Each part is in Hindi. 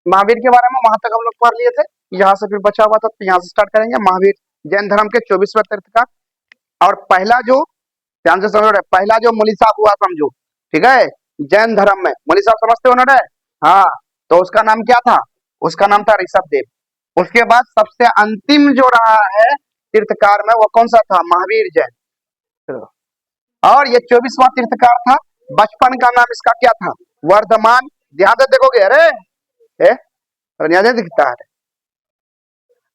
महावीर के बारे में वहां तक हम लोग पढ़ लिए थे। यहाँ से फिर बचा हुआ था तो यहाँ से स्टार्ट करेंगे। महावीर जैन धर्म के 24वें तीर्थंकर, और पहला जो, ध्यान से समझो, पहला जो मौलवी साहब हुआ समझो, ठीक है, जैन धर्म में मौलवी साहब समझते हो ना रे? हाँ, तो उसका नाम क्या था? उसका नाम था ऋषभ देव। उसके बाद सबसे अंतिम जो रहा है तीर्थकार में, वो कौन सा था? महावीर जैन। और ये 24वां तीर्थकार था। बचपन का नाम इसका क्या था? वर्धमान। ध्यान से देखोगे, अरे अरे ध्यान से दिखता है।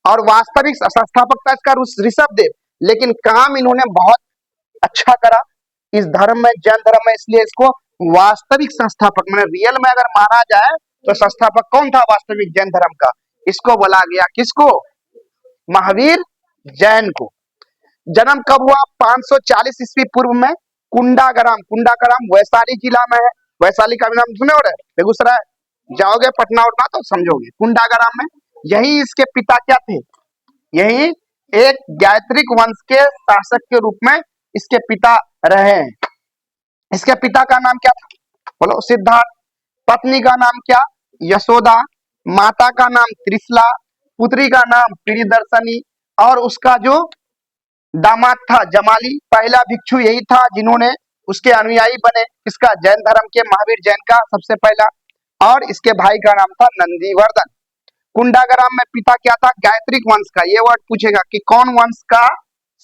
और वास्तविक संस्थापक था इसका ऋषभ देव, लेकिन काम इन्होंने बहुत अच्छा करा इस धर्म में, जैन धर्म में, इसलिए इसको वास्तविक संस्थापक, मैंने रियल में अगर माना जाए तो संस्थापक कौन था वास्तविक जैन धर्म का? इसको बोला गया, किसको? महावीर जैन को। जन्म कब हुआ? 540 ईस्वी पूर्व में कुंडाग्राम। कुंडाग्राम वैशाली जिला में है। वैशाली का भी नाम सुने हो रहे? बेगूसराय जाओगे पटना उठना तो समझोगे। कुंडाग्राम में, यही इसके पिता क्या थे? यही एक गायत्रिक वंश के शासक के रूप में इसके पिता रहे हैं। इसके पिता का नाम क्या था? बोलो। सिद्धार्थ। पत्नी का नाम क्या? यशोदा। माता का नाम त्रिशला। पुत्री का नाम प्रियदर्शनी। और उसका जो दामाद था जमाली। पहला भिक्षु यही था जिन्होंने उसके अनुयायी बने। इसका जैन धर्म के, महावीर जैन का सबसे पहला। और इसके भाई का नाम था नंदीवर्धन। कुंडाग्राम में पिता क्या था? गायत्रिक वंश का। ये वर्ड पूछेगा कि कौन वंश का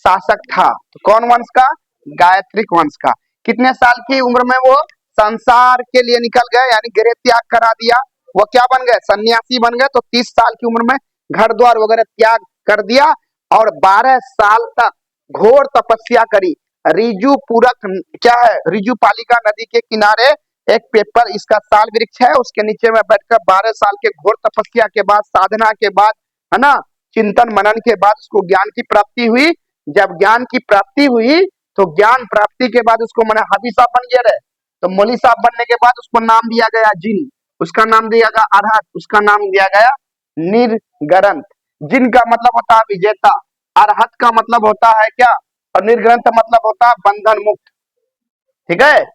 शासक था, तो कौन वंश का? गायत्रिक वंश का। कितने साल की उम्र में वो संसार के लिए निकल गए, यानी गृह त्याग करा दिया? वो क्या बन गए? सन्यासी बन गए। तो 30 साल की उम्र में घर द्वार वगैरह त्याग कर दिया और 12 साल तक घोर तपस्या करी। रिजु पूरक, क्या है? रिजु पालिका नदी के किनारे एक पेपर, इसका साल वृक्ष है, उसके नीचे में बैठकर 12 साल के घोर तपस्या के बाद, साधना के बाद, है ना, चिंतन मनन के बाद उसको ज्ञान की प्राप्ति हुई। जब ज्ञान की प्राप्ति हुई तो ज्ञान प्राप्ति के बाद उसको मैंने हाफिज साहब बन गया रहे, तो मौलवी साहब बनने के बाद उसको नाम दिया गया जिन। उसका नाम दिया गया अरहत। उसका नाम दिया गया निर्ग्रंथ। जिन का मतलब होता है विजेता, अरहत का मतलब होता है क्या? और निर्ग्रंथ मतलब होता है बंधन मुक्त। ठीक है।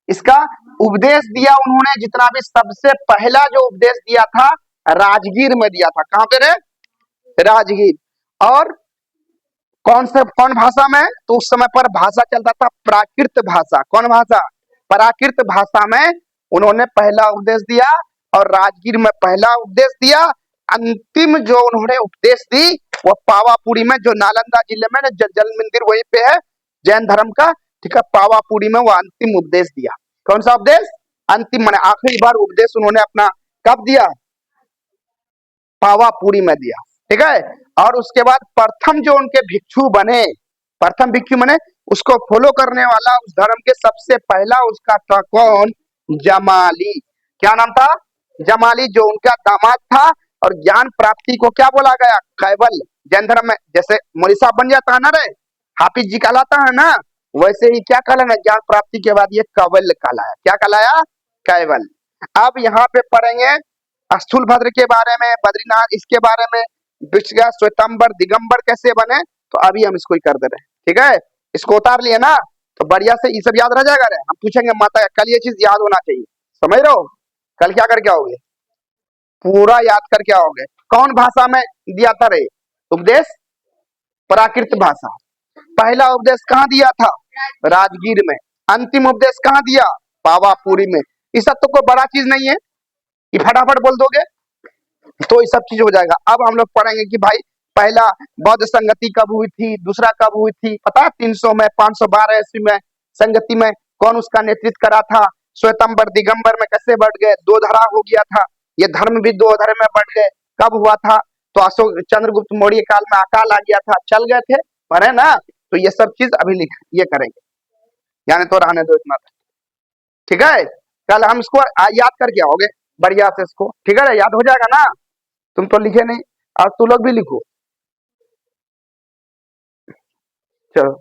इसका उपदेश दिया उन्होंने जितना भी, सबसे पहला जो उपदेश दिया था राजगीर में दिया था। कहां पे रे? राजगीर। और कौन भाषा में? तो उस समय पर भाषा चलता था प्राकृत भाषा। कौन भाषा? प्राकृत भाषा में उन्होंने पहला उपदेश दिया, और राजगीर में पहला उपदेश दिया। अंतिम जो उन्होंने उपदेश दी वो पावापुरी में, जो नालंदा जिले में जल मंदिर वहीं पे है जैन धर्म का, ठीक है, पावापुरी में वो अंतिम उपदेश दिया। कौन सा उपदेश? अंतिम माने आखिरी बार उपदेश उन्होंने अपना कब दिया? पावापुरी में दिया। ठीक है। और उसके बाद प्रथम जो उनके भिक्षु बने, प्रथम भिक्षु बने, उसको फॉलो करने वाला उस धर्म के सबसे पहला उसका था कौन? जमाली। क्या नाम था? जमाली, जो उनका दामाद था। और ज्ञान प्राप्ति को क्या बोला गया? कैवल्य। जैन धर्म में जैसे मौलवी साहब बन जाता है ना रे, हाफिज जी कहलाता है ना, वैसे ही क्या कहलाना? ज्ञान प्राप्ति के बाद ये कैवल्य कहलाया। क्या कहलाया? कैवल्य। अब यहाँ पे पढ़ेंगे स्थूलभद्र के बारे में, बद्रीनाथ, इसके बारे में, विष्णु, श्वेतंबर, दिगंबर कैसे बने, तो अभी हम इसको ही कर दे रहे हैं। ठीक है। इसको उतार लिए ना, तो बढ़िया से ये सब याद रह जाएगा रे। हम पूछेंगे माता, कल ये चीज याद होना चाहिए, समझ रहे हो? कल क्या करके आओगे? पूरा याद करके आओगे। कौन भाषा में दिया था रे उपदेश? प्राकृत भाषा। पहला उपदेश कहाँ दिया था? राजगीर में। अंतिम उपदेश कहाँ दिया? पावापुरी में। इस सब तो कोई बड़ा चीज नहीं है, ये फटाफट बोल दोगे तो ये सब चीज हो जाएगा। अब हम लोग पढ़ेंगे कि भाई पहला बौद्ध संगति कब हुई थी, दूसरा कब हुई थी, पता है? 300 में, 512 ईस्वी में संगति में कौन उसका नेतृत्व करा था? श्वेतंबर दिगंबर में कैसे बढ़ गए? दो धरा हो गया था, ये धर्म भी दो धर्म में बढ़ गए। कब हुआ था? तो अशोक चंद्रगुप्त मौर्य काल में अकाल आ गया था, चल गए थे, पढ़े ना? तो ये सब चीज अभी लिख ये करेंगे, यानी तो रहने दो इतना। ठीक है। कल हम इसको याद करके आओगे बढ़िया से इसको, ठीक है? याद हो जाएगा ना? तुम तो लिखे नहीं, और तू लोग भी लिखो। चलो।